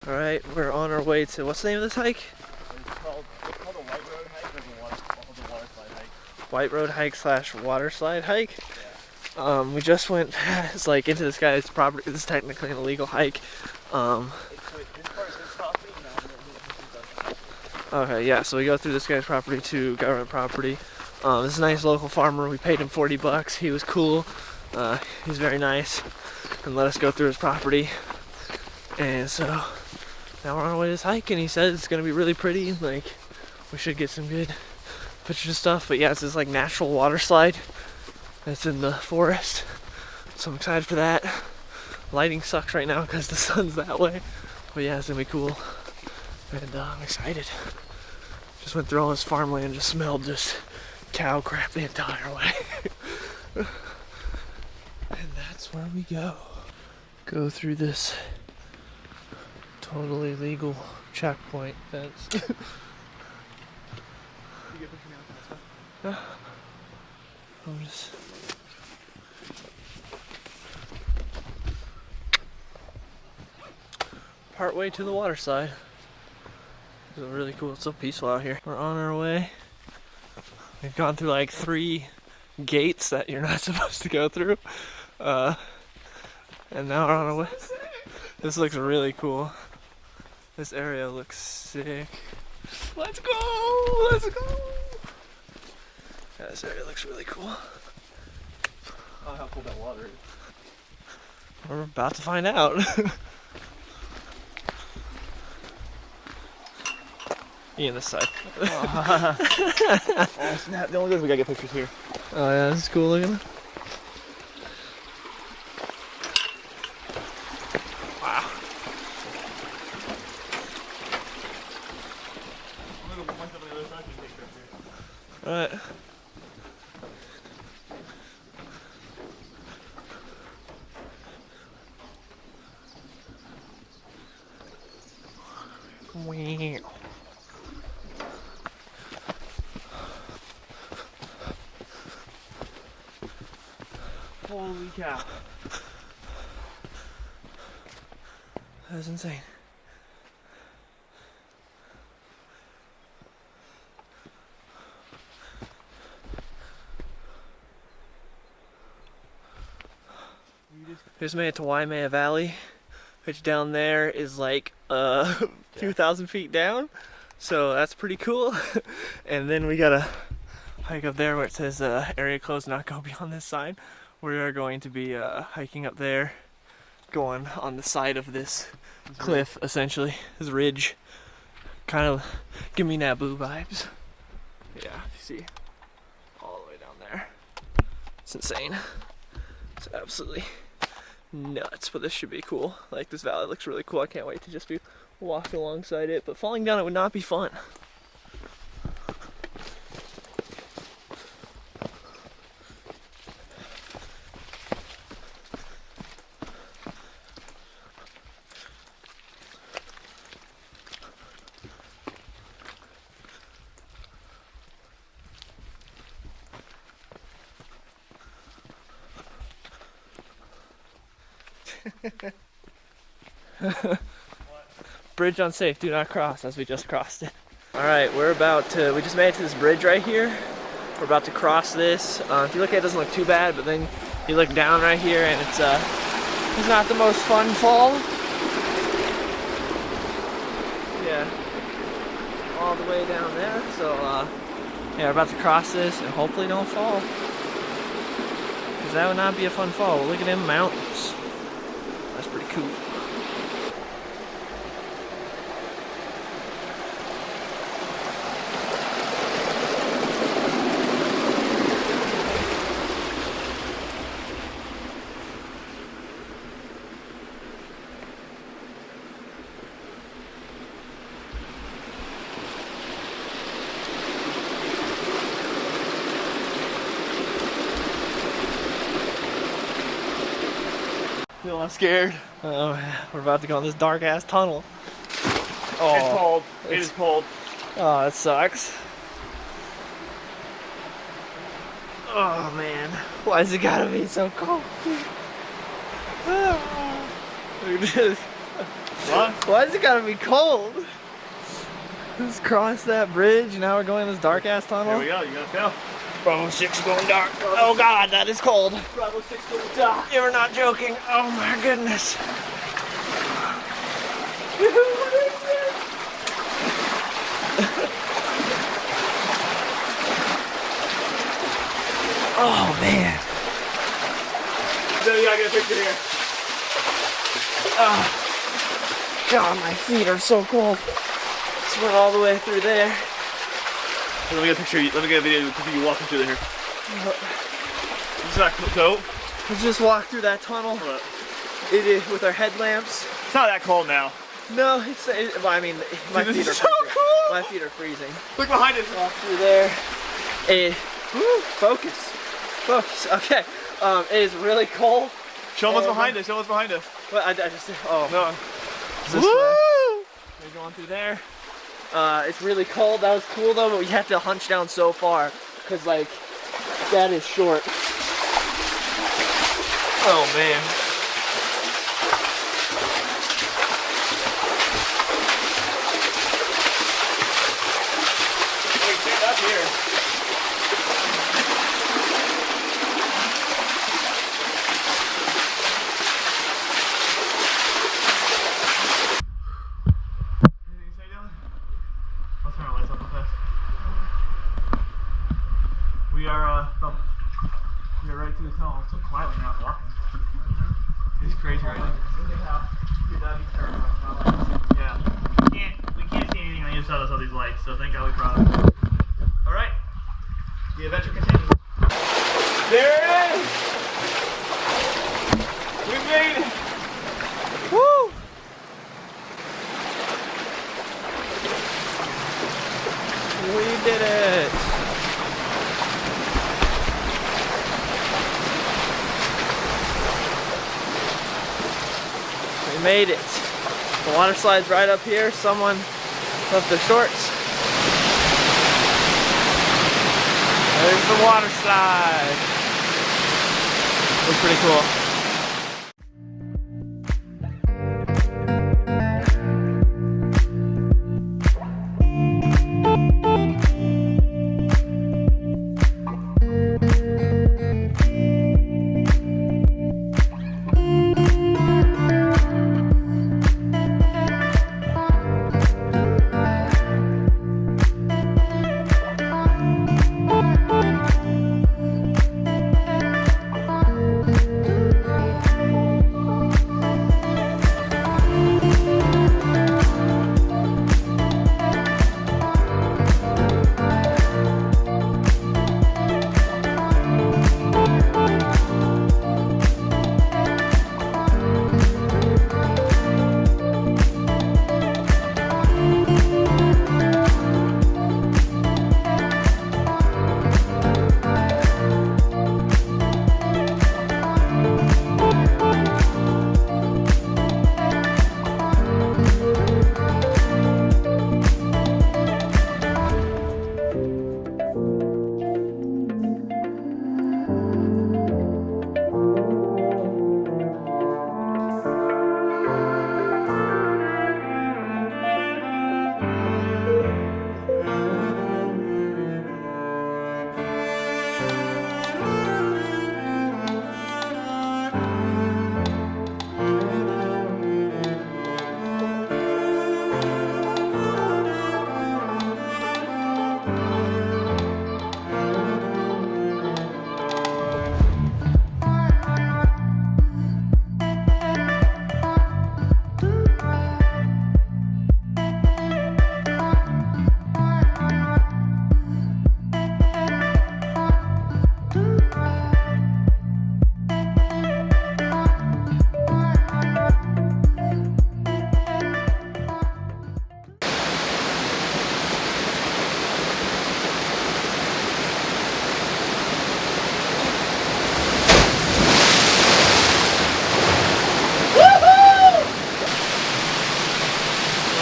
Alright, we're on our way to, what's the name of this hike? It's called a White Road hike, or the water slide hike. White Road hike slash water slide hike? Yeah. We just went past, like, into this guy's property. This is technically an illegal hike. This part is his property, Okay, yeah, so we go through this guy's property to government property. This is a nice local farmer. We paid him 40 bucks. He was cool. He's very nice and let us go through his property. And so now we're on our way to this hike, and he said it's gonna be really pretty. Like, we should get some good pictures and stuff. But yeah, it's this like natural water slide that's in the forest. So I'm excited for that. Lighting sucks right now because the sun's that way. But yeah, it's gonna be cool. And I'm excited. Just went through all this farmland, just smelled just cow crap the entire way. And that's where we go. Go through this totally legal checkpoint fence. You get picture now? I'm just... part way to the water side. It's really cool. It's so peaceful out here. We're on our way. We've gone through like 3 gates that you're not supposed to go through. And now we're on our way. This looks really cool. This area looks sick. Let's go! Let's go! Yeah, this area looks really cool. Oh, how cool that water is. We're about to find out. You on this side. Oh snap, the only good we gotta get pictures here. Oh yeah, this is cool looking. Wow. Alright. Wow. Holy cow. That was insane. We just made it to Waimea Valley, which down there is like a few thousand feet down. So that's pretty cool. And then we gotta hike up there where it says area closed, not go beyond this sign. We are going to be hiking up there, going on the side of this cliff, essentially, this ridge. Kind of give me Naboo vibes. Yeah, you see, all the way down there. It's insane. It's absolutely nuts, but this should be cool. Like, this valley looks really cool. I can't wait to just be walking alongside it, but falling down it would not be fun. Bridge unsafe, do not cross, as we just crossed it. Alright, we just made it to this bridge right here. We're about to cross this. If you look at it, it doesn't look too bad, but then you look down right here and it's not the most fun fall. Yeah, all the way down there. So yeah, we're about to cross this and hopefully don't fall. Because that would not be a fun fall. Look at them mountains. That's pretty cool. I'm scared. Oh, we're about to go in this dark ass tunnel. Oh, it's cold. It is cold. Oh, that sucks. Oh man, why is it gotta be so cold? Look at this. What? Why is it gotta be cold? Let's cross that bridge. Now we're going this dark ass tunnel. Here we go. You gotta go. Bravo 6 going dark. Oh god, that is cold. Bravo 6 going dark. You were not joking. Oh my goodness. Oh man. So you gotta get a picture here. Oh, God, my feet are so cold. Just went all the way through there. Let me get a picture. Let me get a video of you walking through here. Is that coat? We just walked through that tunnel. What? It is with our headlamps. It's not that cold now. No, I mean, my Dude, feet this are is so freezing. cool. My feet are freezing. Look behind us. Walk through there. Focus. Okay. It is really cold. Show them what's behind us. Show them what's behind us. But I just, oh. No. Is this way? We're going through there. It's really cold. That was cool though, but we had to hunch down so far because like that is short. Oh man. Hey, stand up here. We are right through the tunnel. It's so quiet when you're out walking. It's crazy right now. Yeah. We can't see anything on the other side of these lights, so thank God we brought them. Alright. The adventure continues. There it is! We made it! Woo! We did it! We made it. The water slide's right up here. Someone left their shorts. There's the water slide. Looks pretty cool.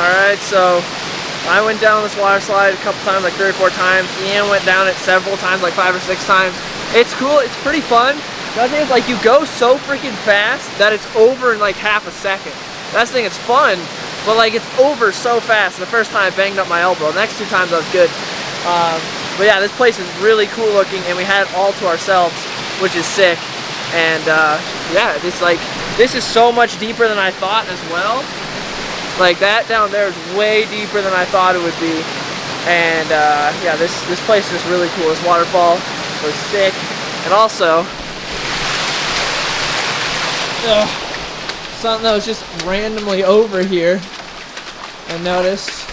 Alright, so I went down this water slide a couple times, like 3 or 4 times. Ian went down it several times, like 5 or 6 times. It's cool, it's pretty fun. The other thing is, like, you go so freaking fast that it's over in like half a second. That's the thing, it's fun, but like it's over so fast. The first time I banged up my elbow. The next 2 times I was good. But yeah, this place is really cool looking, and we had it all to ourselves, which is sick. And yeah, this is so much deeper than I thought as well. Like that down there is way deeper than I thought it would be. And yeah, this place is really cool. This waterfall was sick. And also, something that was just randomly over here, I noticed.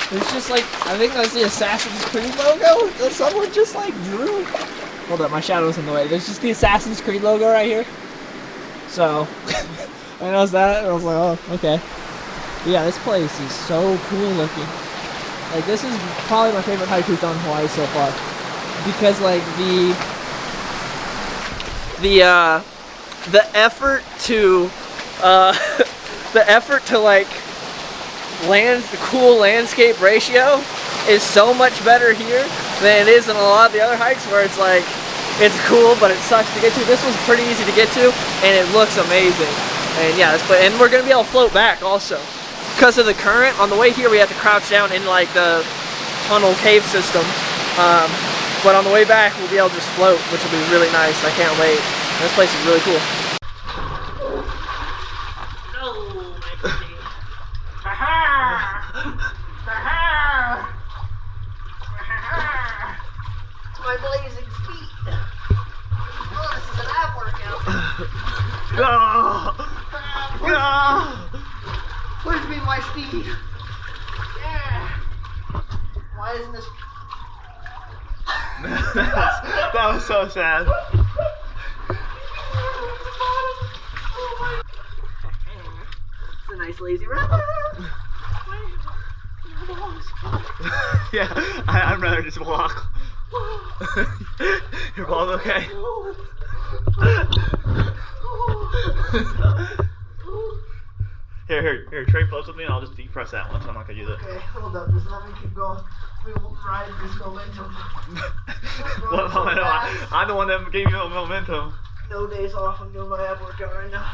It's just like, I think that's the Assassin's Creed logo that someone just like drew. Hold up, my shadow's in the way. There's just the Assassin's Creed logo right here. So, I noticed that and I was like, oh, okay. But yeah, this place is so cool looking. Like, this is probably my favorite hike we've done in Hawaii so far. Because like the effort to like the cool landscape ratio is so much better here than it is in a lot of the other hikes where it's like it's cool but it sucks to get to. This one's pretty easy to get to and it looks amazing. And yeah, and we're gonna be able to float back also because of the current. On the way here we have to crouch down in like the tunnel cave system, but on the way back we'll be able to just float, which will be really nice. I can't wait. This place is really cool. My blazing feet. Oh, this is an ab workout. Where's me my speed? Yeah. Why isn't this? That was so sad. It's a nice lazy run. Yeah, I'd rather just walk. Your ball's okay? Here, trade close with me and I'll just deep press that one, so I'm not gonna use it. Okay, hold up, just let me keep going. We will ride this momentum. What momentum? I'm the one that gave you the momentum. No days off, I'm doing my ab workout right now.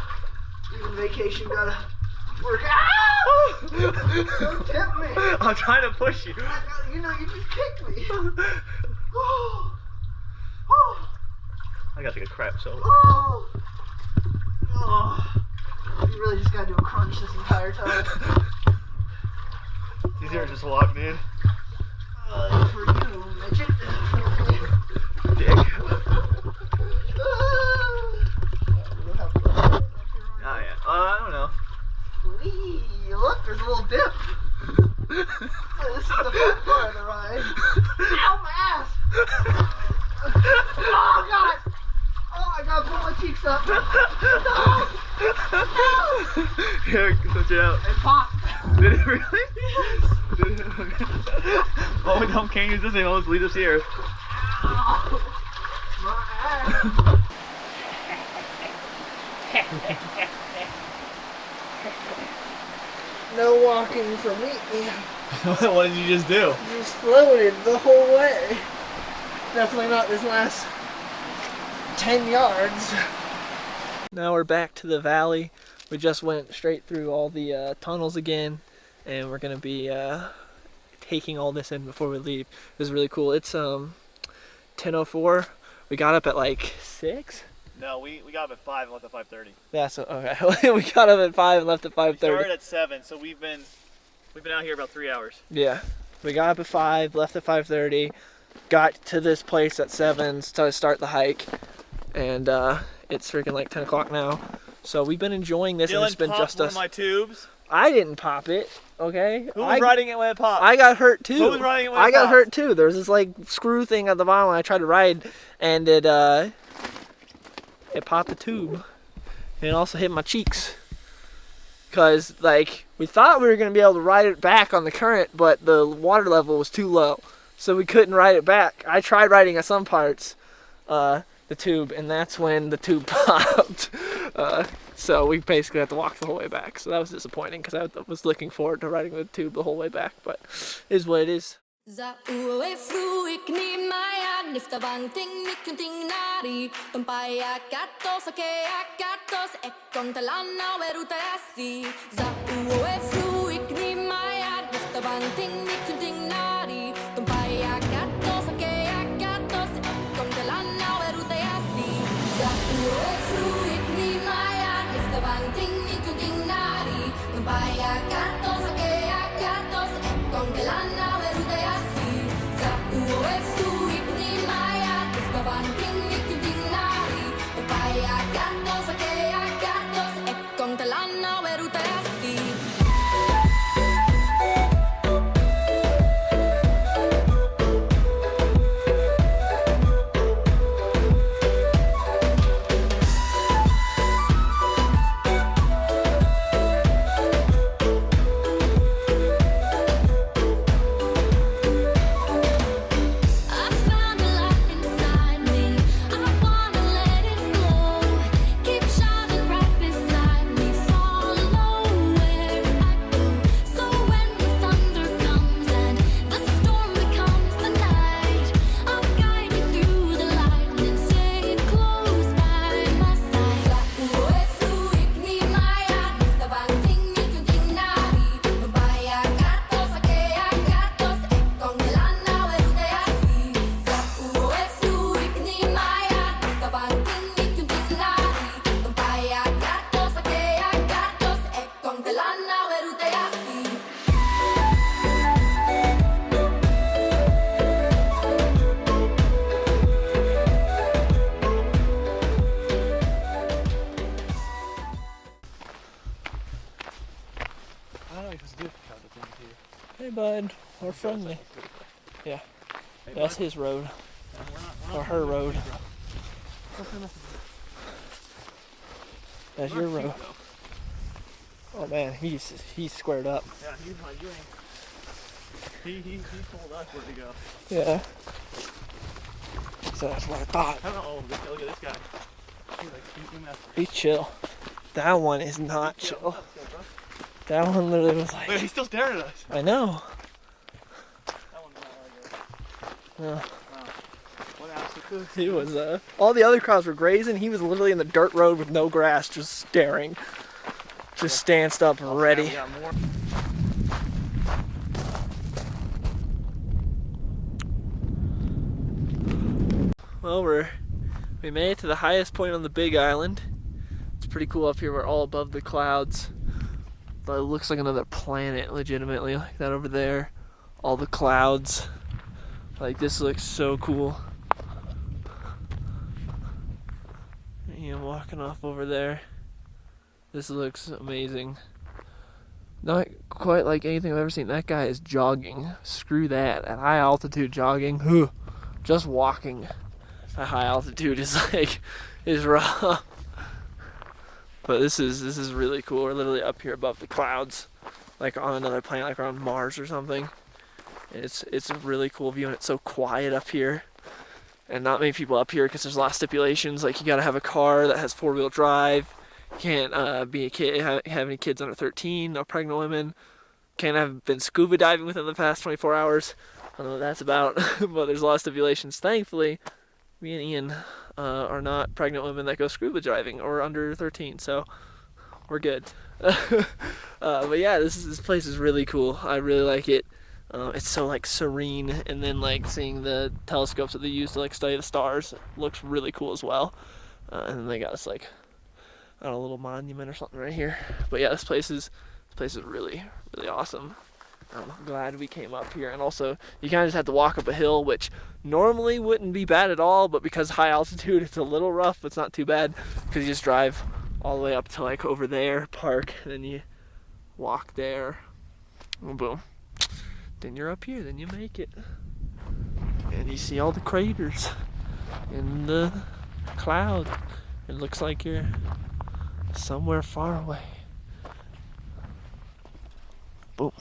Even vacation gotta work out. Don't tempt me. I'm trying to push you. You know, you just kicked me. I gotta take a crap solo. You really just gotta do a crunch this entire time. It's easier to just walk, dude. For you, midget. Dick. Oh yeah. I don't know. Wee, look, there's a little dip. Oh, this is the fun part of the ride. Ow, my ass! Oh, God! Oh, I gotta pull my cheeks up. No! Here, switch it out. It popped. Did it really? Yes. Did it? Okay. Oh, we can't use this anymore. Let's leave this here. Ow. My ass. No walking for me. What did you just do? Just floated the whole way. Definitely not this last 10 yards. Now we're back to the valley. We just went straight through all the tunnels again, and we're gonna be taking all this in before we leave. It was really cool. It's 10:04. We got up at like 6. No, we got up at 5 and left at 5:30. Yeah, so okay. We got up at 5 and left at 5:30. Started at 7, so we've been out here about 3 hours. Yeah, we got up at 5, left at 5:30, got to this place at 7 to start the hike, and it's freaking like 10 o'clock now. So we've been enjoying this, and it's been just us. Dylan popped one of my tubes. I didn't pop it. Okay. Who was riding it when it popped? I got hurt too. Who was riding it when it I got popped? hurt too. There was this like screw thing at the bottom when I tried to ride, and it popped the tube, and it also hit my cheeks. Cause like we thought we were gonna be able to ride it back on the current, but the water level was too low, so we couldn't ride it back. I tried riding at some parts, the tube, and that's when the tube popped. So we basically had to walk the whole way back. So that was disappointing because I was looking forward to riding the tube the whole way back, but it is what it is. Zauwe fruik ni maya niftavan ting nikunting nari tumpaya katos akea katos ekong talana weruta yasi Zauwe fruik ni maya niftavan ting nikunting nari tumpaya katos akea katos ekong talana weruta yasi Zauwe fruik ni maya niftavan ting nikunting nari tumpaya katos akea katos ekong talana weruta yasi Hey bud, we're friendly. Yeah, that's his road. Or her road. That's your road. Oh man, he's squared up. Yeah, he's my gang. He told us where to go. Yeah. So that's what I thought. I don't know. Look at this guy. He's like, He's chill. That one is not chill. That one literally was like... Wait, he's still staring at us. I know. That one's not like Yeah. Wow. What absolute... He was, all the other crowds were grazing. He was literally in the dirt road with no grass, just staring. Just stanced up, ready. Yeah, we got more. Well, we made it to the highest point on the Big Island. It's pretty cool up here. We're all above the clouds. But it looks like another planet, legitimately, like that over there. All the clouds. Like, this looks so cool. And walking off over there. This looks amazing. Not quite like anything I've ever seen. That guy is jogging. Screw that. At high altitude jogging. Just walking at high altitude is rough. But this is really cool. We're literally up here above the clouds, like on another planet, like on Mars or something. And it's a really cool view, and it's so quiet up here. And not many people up here because there's a lot of stipulations. Like, you gotta have a car that has 4-wheel drive. Can't be a kid, have any kids under 13. No pregnant women. Can't have been scuba diving within the past 24 hours. I don't know what that's about, but there's a lot of stipulations. Thankfully, me and Ian are not pregnant women that go scuba diving or under 13, so we're good. But yeah, this place is really cool. I really like it. It's so like serene, and then like seeing the telescopes that they use to like study the stars looks really cool as well. And then they got us like a little monument or something right here. But yeah, this place is really, really awesome. I'm glad we came up here. And also, you kind of just have to walk up a hill, which normally wouldn't be bad at all, but because high altitude, it's a little rough, but it's not too bad, because you just drive all the way up to like over there, park, and then you walk there, and boom. Then you're up here, then you make it. And you see all the craters in the cloud. It looks like you're somewhere far away. Boom.